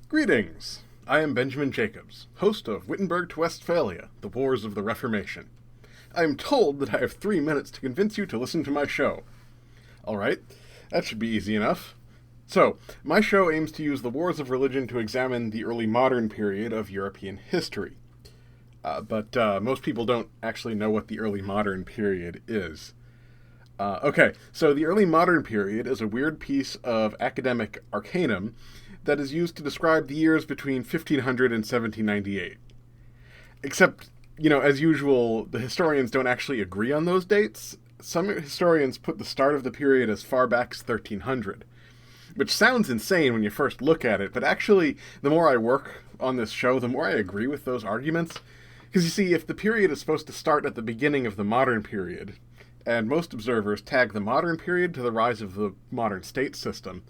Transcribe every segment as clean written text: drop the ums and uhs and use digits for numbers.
Greetings! I am Benjamin Jacobs, host of Wittenberg to Westphalia, The Wars of the Reformation. I am told that I have 3 minutes to convince you to listen to my show. Alright, that should be easy enough. So, my show aims to use the wars of religion to examine the early modern period of European history. But most people don't actually know what the early modern period is. Okay, so the early modern period is a weird piece of academic arcanum that is used to describe the years between 1500 and 1798. Except, as usual, the historians don't actually agree on those dates. Some historians put the start of the period as far back as 1300, which sounds insane when you first look at it, but actually, the more I work on this show, the more I agree with those arguments. Because you see, if the period is supposed to start at the beginning of the modern period, and most observers tag the modern period to the rise of the modern state system,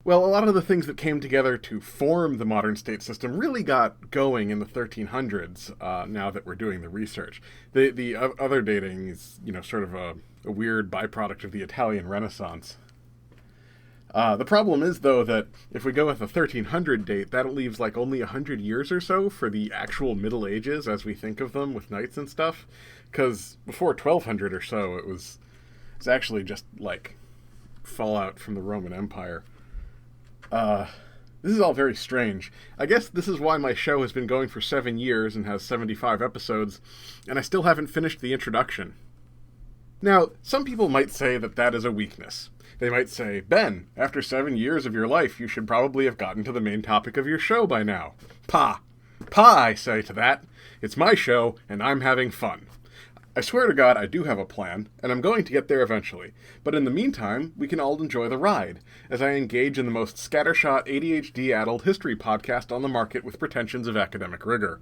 well, a lot of the things that came together to form the modern state system really got going in the 1300s, now that we're doing the research. The other dating is, sort of a weird byproduct of the Italian Renaissance. The problem is, though, that if we go with a 1300 date, that leaves only 100 years or so for the actual Middle Ages as we think of them with knights and stuff. Because before 1200 or so, it's actually just fallout from the Roman Empire. This is all very strange. I guess this is why my show has been going for 7 years and has 75 episodes, and I still haven't finished the introduction. Now, some people might say that is a weakness. They might say, Ben, after 7 years of your life, you should probably have gotten to the main topic of your show by now. Pah! Pah, I say to that. It's my show, and I'm having fun. I swear to God I do have a plan, and I'm going to get there eventually. But in the meantime, we can all enjoy the ride, as I engage in the most scattershot ADHD-addled history podcast on the market with pretensions of academic rigor.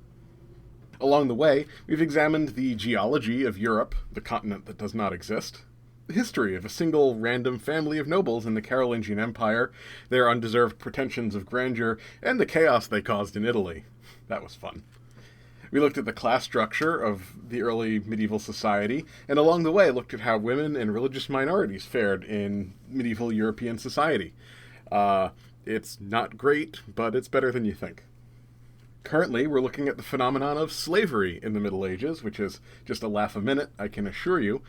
Along the way, we've examined the geology of Europe, the continent that does not exist, the history of a single random family of nobles in the Carolingian Empire, their undeserved pretensions of grandeur, and the chaos they caused in Italy. That was fun. We looked at the class structure of the early medieval society, and along the way looked at how women and religious minorities fared in medieval European society. It's not great, but it's better than you think. Currently, we're looking at the phenomenon of slavery in the Middle Ages, which is just a laugh a minute, I can assure you.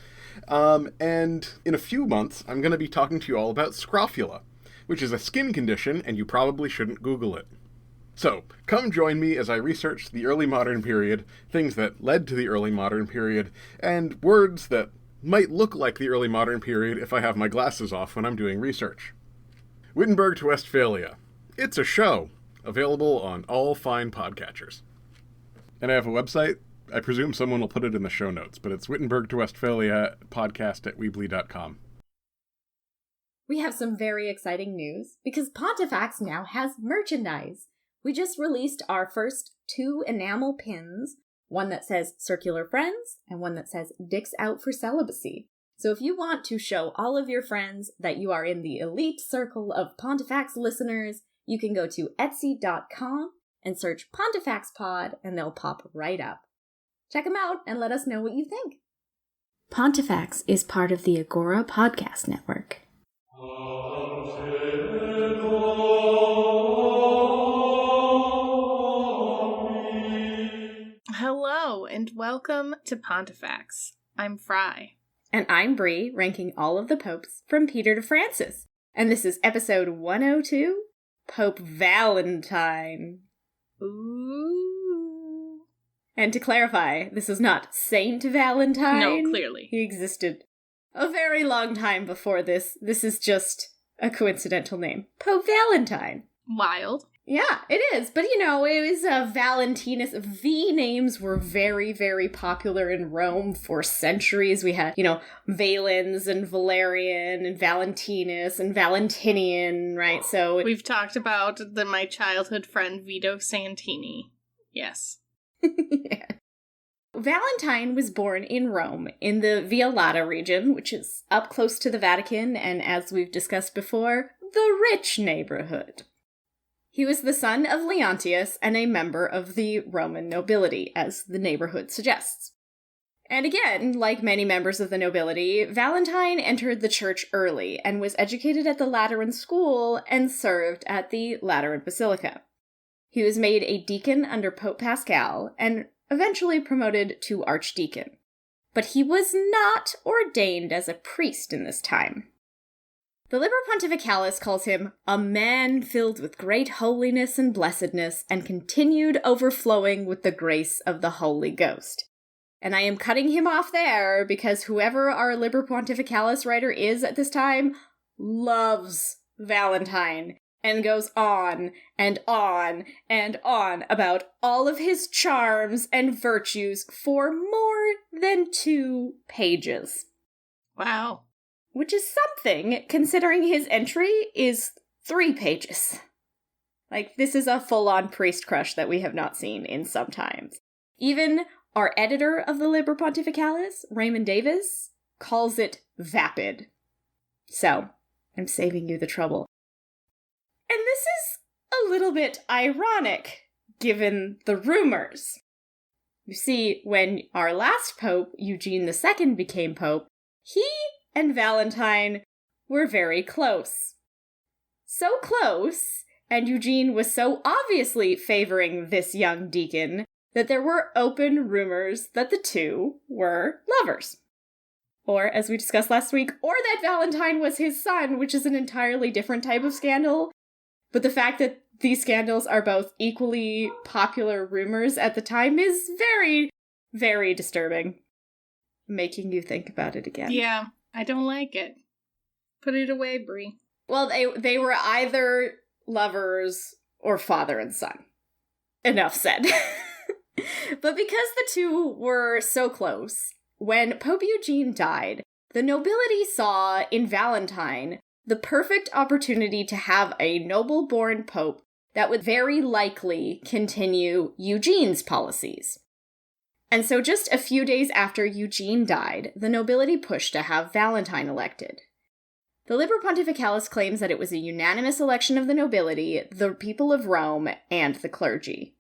And in a few months, I'm going to be talking to you all about scrofula, which is a skin condition, and you probably shouldn't Google it. So, come join me as I research the early modern period, things that led to the early modern period, and words that might look like the early modern period if I have my glasses off when I'm doing research. Wittenberg to Westphalia. It's a show. Available on all fine podcatchers. And I have a website. I presume someone will put it in the show notes, but it's Wittenberg to Westphalia podcast at Weebly.com. We have some very exciting news because Pontifex now has merchandise. We just released our first 2 enamel pins, one that says Circular Friends and one that says Dicks Out for Celibacy. So if you want to show all of your friends that you are in the elite circle of Pontifex listeners, you can go to Etsy.com and search Pontifex Pod and they'll pop right up. Check them out and let us know what you think. Pontifex is part of the Agora Podcast Network. Hello, and welcome to Pontifex. I'm Fry. And I'm Bree, ranking all of the popes from Peter to Francis. And this is episode 102, Pope Valentine. Ooh. And to clarify, this is not Saint Valentine. No, clearly. He existed a very long time before this. This is just a coincidental name. Pope Valentine. Wild. Yeah, it is. But, it was Valentinus. V names were very, very popular in Rome for centuries. We had, Valens and Valerian and Valentinus and Valentinian, right? So we've talked about my childhood friend Vito Santini. Yes. Yeah. Valentine was born in Rome, in the Via Lata region, which is up close to the Vatican, and as we've discussed before, the rich neighborhood. He was the son of Leontius and a member of the Roman nobility, as the neighborhood suggests. And again, like many members of the nobility, Valentine entered the church early and was educated at the Lateran school and served at the Lateran Basilica. He was made a deacon under Pope Pascal and eventually promoted to archdeacon. But he was not ordained as a priest in this time. The Liber Pontificalis calls him a man filled with great holiness and blessedness and continued overflowing with the grace of the Holy Ghost. And I am cutting him off there because whoever our Liber Pontificalis writer is at this time loves Valentine and goes on and on and on about all of his charms and virtues for more than 2 pages. Wow. Which is something, considering his entry is 3 pages. Like, this is a full-on priest crush that we have not seen in some times. Even our editor of the Liber Pontificalis, Raymond Davis, calls it vapid. So, I'm saving you the trouble. And this is a little bit ironic, given the rumors. You see, when our last pope, Eugene II, became pope, he and Valentine were very close. So close, and Eugene was so obviously favoring this young deacon, that there were open rumors that the two were lovers. Or, as we discussed last week, or that Valentine was his son, which is an entirely different type of scandal. But the fact that these scandals are both equally popular rumors at the time is very, very disturbing. Making you think about it again. Yeah. I don't like it. Put it away, Brie. Well, they were either lovers or father and son. Enough said. But because the two were so close, when Pope Eugene died, the nobility saw in Valentine the perfect opportunity to have a noble-born pope that would very likely continue Eugene's policies. And so just a few days after Eugene died, the nobility pushed to have Valentine elected. The Liber Pontificalis claims that it was a unanimous election of the nobility, the people of Rome, and the clergy.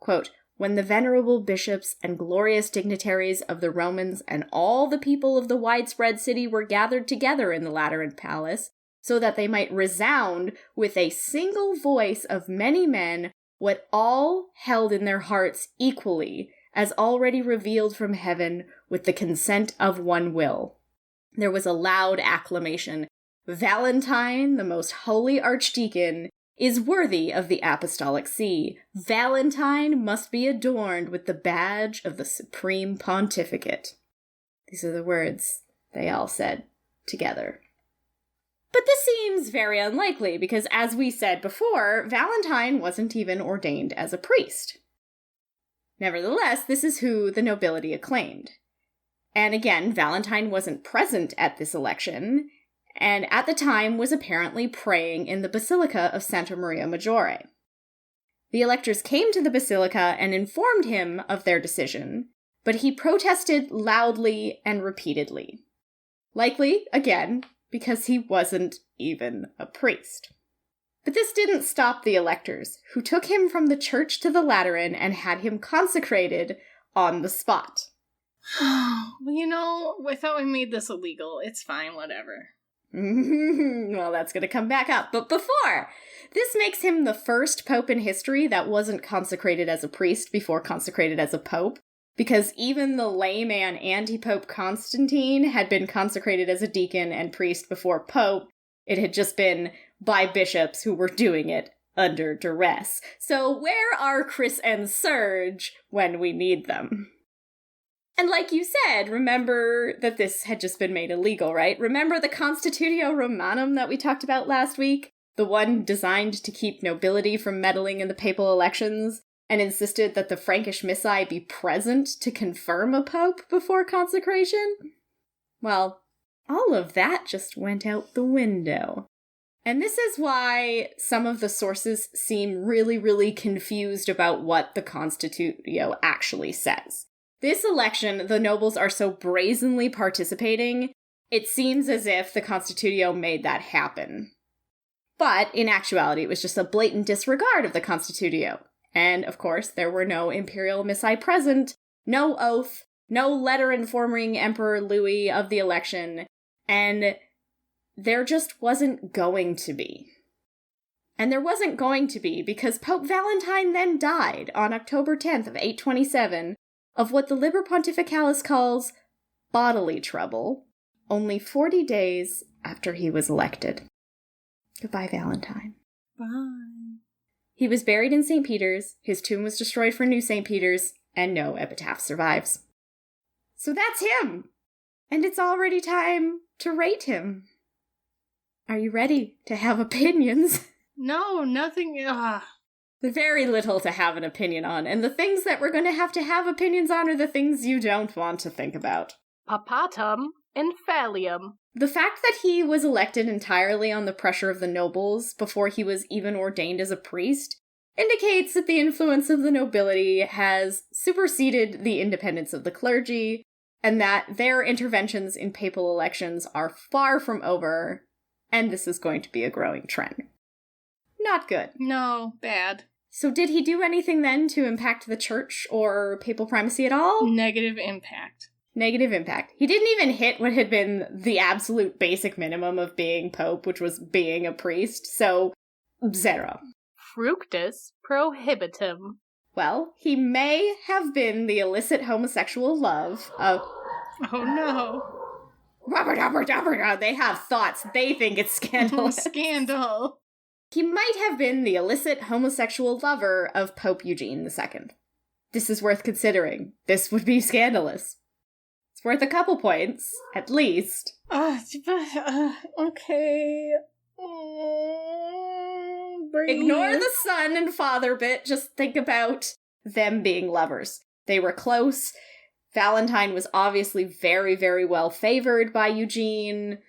Quote, when the venerable bishops and glorious dignitaries of the Romans and all the people of the widespread city were gathered together in the Lateran Palace, so that they might resound with a single voice of many men what all held in their hearts equally, as already revealed from heaven with the consent of one will. There was a loud acclamation. Valentine, the most holy archdeacon, is worthy of the apostolic see. Valentine must be adorned with the badge of the supreme pontificate. These are the words they all said together. But this seems very unlikely because, as we said before, Valentine wasn't even ordained as a priest. Nevertheless, this is who the nobility acclaimed. And again, Valentine wasn't present at this election, and at the time was apparently praying in the Basilica of Santa Maria Maggiore. The electors came to the basilica and informed him of their decision, but he protested loudly and repeatedly. Likely, again, because he wasn't even a priest. But this didn't stop the electors, who took him from the church to the Lateran and had him consecrated on the spot. Well, I thought we made this illegal. It's fine, whatever. Well, that's going to come back up. But before, this makes him the first pope in history that wasn't consecrated as a priest before consecrated as a pope, because even the layman anti-pope Constantine had been consecrated as a deacon and priest before pope. It had just been by bishops who were doing it under duress. So where are Chris and Serge when we need them? And like you said, remember that this had just been made illegal, right? Remember the Constitutio Romanum that we talked about last week? The one designed to keep nobility from meddling in the papal elections, and insisted that the Frankish missae be present to confirm a pope before consecration? Well, all of that just went out the window. And this is why some of the sources seem really, really confused about what the Constitutio actually says. This election, the nobles are so brazenly participating, it seems as if the Constitutio made that happen. But, in actuality, it was just a blatant disregard of the Constitutio. And, of course, there were no imperial missae present, no oath, no letter informing Emperor Louis of the election, and there just wasn't going to be. And there wasn't going to be, because Pope Valentine then died on October 10th of 827 of what the Liber Pontificalis calls bodily trouble, only 40 days after he was elected. Goodbye, Valentine. Bye. He was buried in St. Peter's, his tomb was destroyed for New St. Peter's, and no epitaph survives. So that's him! And it's already time to rate him. Are you ready to have opinions? No, nothing. Very little to have an opinion on, and the things that we're going to have opinions on are the things you don't want to think about. Papatum infallium. The fact that he was elected entirely on the pressure of the nobles before he was even ordained as a priest indicates that the influence of the nobility has superseded the independence of the clergy, and that their interventions in papal elections are far from over, and this is going to be a growing trend. Not good. No, bad. So did he do anything then to impact the church or papal primacy at all? Negative impact. Negative impact. He didn't even hit what had been the absolute basic minimum of being pope, which was being a priest, so 0. Fructus prohibitum. Well, he may have been the illicit homosexual love of... Oh no. They have thoughts. They think it's scandalous. Scandal. He might have been the illicit homosexual lover of Pope Eugene II. This is worth considering. This would be scandalous. It's worth a couple points, at least. Okay. Ignore the son and father bit. Just think about them being lovers. They were close. Valentine was obviously very, very well favored by Eugene.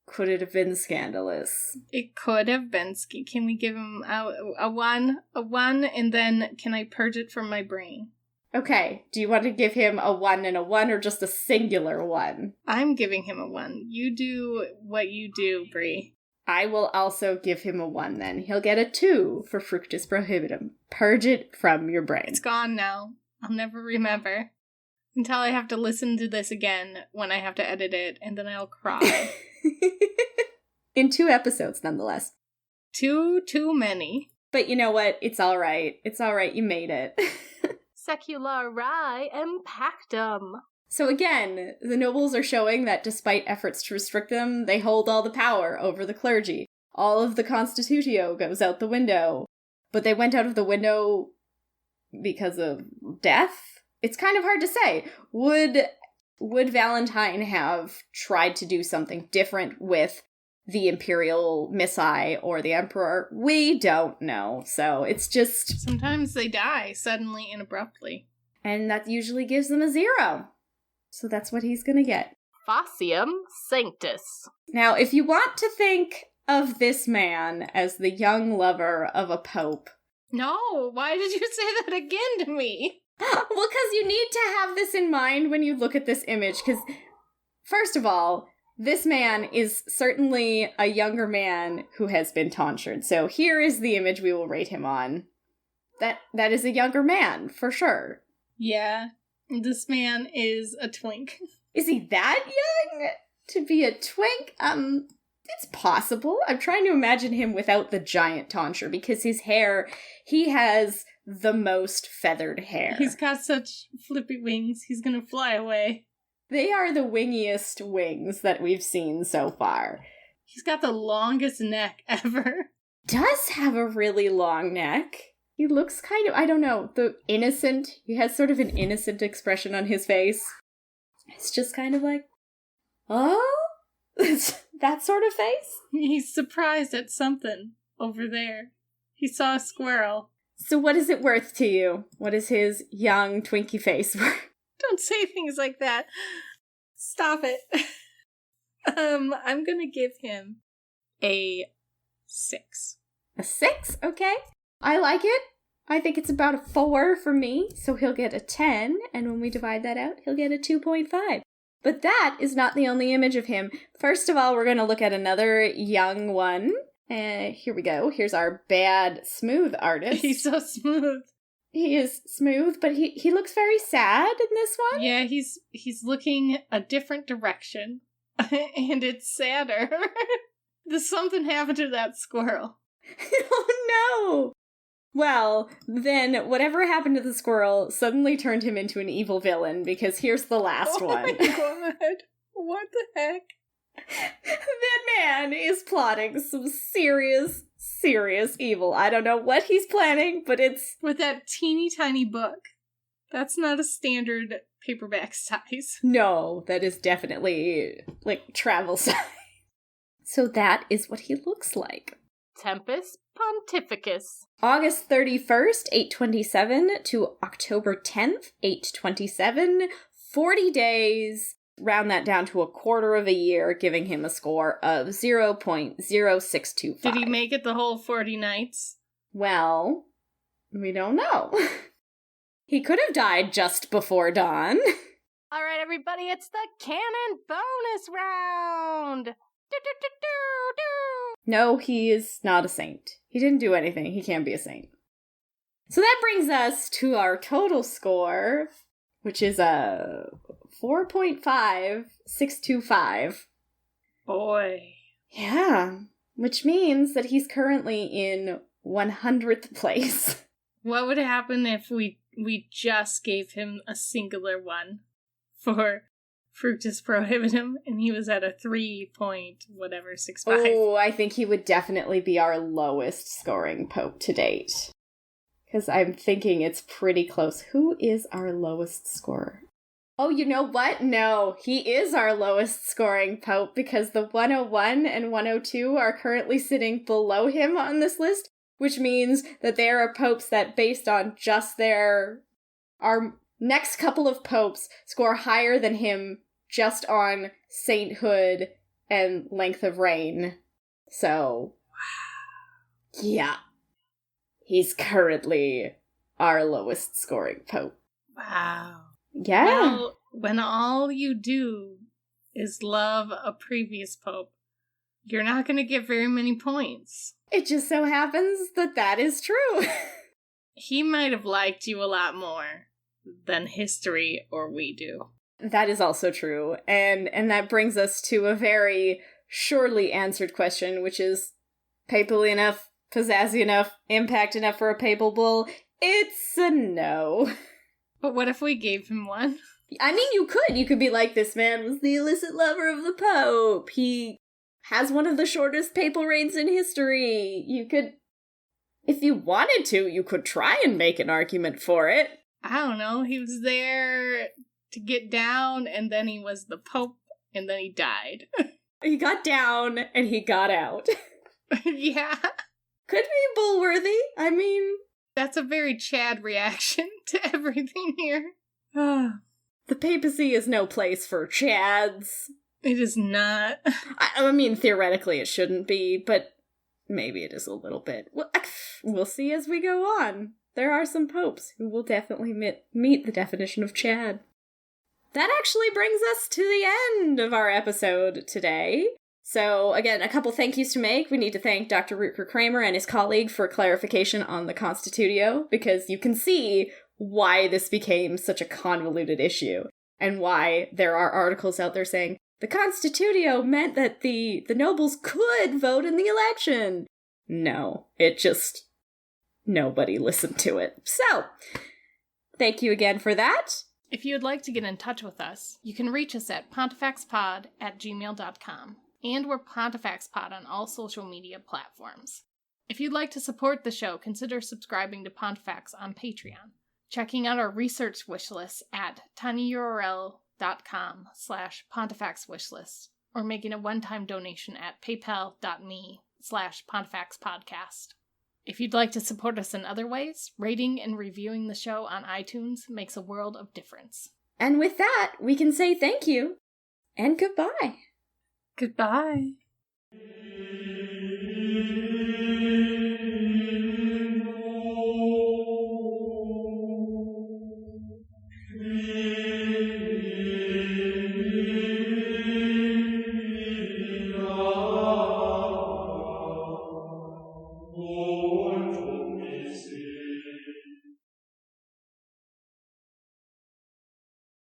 Could it have been scandalous? It could have been. Can we give him a 1? A 1, and then can I purge it from my brain? Okay, do you want to give him a 1 and a 1, or just a singular 1? I'm giving him a 1. You do what you do, Bree. I will also give him a 1 then. He'll get a 2 for Fructus Prohibitum. Purge it from your brain. It's gone now. I'll never remember. Until I have to listen to this again when I have to edit it, and then I'll cry. In 2 episodes, nonetheless. Too many. But you know what? It's alright. It's alright, you made it. Seculari impactum. So again, the nobles are showing that despite efforts to restrict them, they hold all the power over the clergy. All of the constitutio goes out the window. But they went out of the window because of death? It's kind of hard to say. Would Valentine have tried to do something different with the imperial missi or the emperor? We don't know. So it's just... Sometimes they die suddenly and abruptly. And that usually gives them a 0. So that's what he's gonna get. Facium sanctus. Now, if you want to think of this man as the young lover of a pope... No, why did you say that again to me? Well, because you need to have this in mind when you look at this image, because, first of all, this man is certainly a younger man who has been tonsured. So here is the image we will rate him on. That is a younger man, for sure. Yeah, this man is a twink. Is he that young to be a twink? It's possible. I'm trying to imagine him without the giant tonsure, because his hair, he has the most feathered hair. He's got such flippy wings, he's gonna fly away. They are the wingiest wings that we've seen so far. He's got the longest neck ever. Does have a really long neck. He looks kind of, I don't know, he has sort of an innocent expression on his face. It's just kind of like, oh? That sort of face? He's surprised at something over there. He saw a squirrel. So what is it worth to you? What is his young, twinkie face worth? Don't say things like that. Stop it. I'm gonna give him a 6. A 6? Okay. I like it. I think it's about a 4 for me, so he'll get a 10, and when we divide that out, he'll get a 2.5. But that is not the only image of him. First of all, we're going to look at another young one. Here we go. Here's our bad smooth artist. He's so smooth. He is smooth, but he looks very sad in this one. Yeah, he's looking a different direction. And it's sadder. There's something happened to that squirrel. Oh no! Well, then whatever happened to the squirrel suddenly turned him into an evil villain, because here's the last one. Oh my god. What the heck? That man is plotting some serious evil. I don't know what he's planning, but it's... With that teeny tiny book. That's not a standard paperback size. No, that is definitely, like, travel size. So that is what he looks like. Tempus Pontificus. August 31st, 827 to October 10th, 827. 40 days. Round that down to a quarter of a year, giving him a score of 0.0625. Did he make it the whole 40 nights? Well, we don't know. He could have died just before dawn. All right, everybody, it's the canon bonus round. Do-do-do-do-do. No, he is not a saint. He didn't do anything. He can't be a saint. So that brings us to our total score, which is a 4.5625. Boy. Yeah, which means that he's currently in 100th place. What would happen if we just gave him a singular one for Fructus Prohibitum and he was at a 3.65? Oh, I think he would definitely be our lowest scoring pope to date. Because I'm thinking it's pretty close. Who is our lowest scorer? Oh, you know what? No, he is our lowest scoring pope because the 101 and 102 are currently sitting below him on this list, which means that there are popes that, based on just our next couple of popes, score higher than him just on sainthood and length of reign. So, yeah. He's currently our lowest scoring pope. Wow. Yeah. Well, when all you do is love a previous pope, you're not going to get very many points. It just so happens that that is true. He might have liked you a lot more than history or we do. That is also true. And that brings us to a very surely answered question, which is papally enough, pizzazzy enough, impact enough for a papal bull? It's a no. But what if we gave him one? I mean, you could be like, this man was the illicit lover of the Pope. He has one of the shortest papal reigns in history. You could, if you wanted to, you could try and make an argument for it. I don't know. He was there to get down, and then he was the Pope, and then he died. He got down, and he got out. Yeah. Could be bullworthy. I mean... That's a very Chad reaction to everything here. The papacy is no place for Chads. It is not. I mean, theoretically it shouldn't be, but maybe it is a little bit. We'll see as we go on. There are some popes who will definitely meet the definition of Chad. That actually brings us to the end of our episode today. So, again, a couple thank yous to make. We need to thank Dr. Rutger Kramer and his colleague for clarification on the Constitutio, because you can see why this became such a convoluted issue, and why there are articles out there saying, the Constitutio meant that the nobles could vote in the election. No, it just... nobody listened to it. So, thank you again for that. If you'd like to get in touch with us, you can reach us at pontifaxpod@gmail.com. And we're PontifeXPod on all social media platforms. If you'd like to support the show, consider subscribing to Pontifex on Patreon, checking out our research wishlist at tinyurl.com/PontifexWishlist, or making a one-time donation at paypal.me/PontifexPodcast. If you'd like to support us in other ways, rating and reviewing the show on iTunes makes a world of difference. And with that, we can say thank you and goodbye. Goodbye.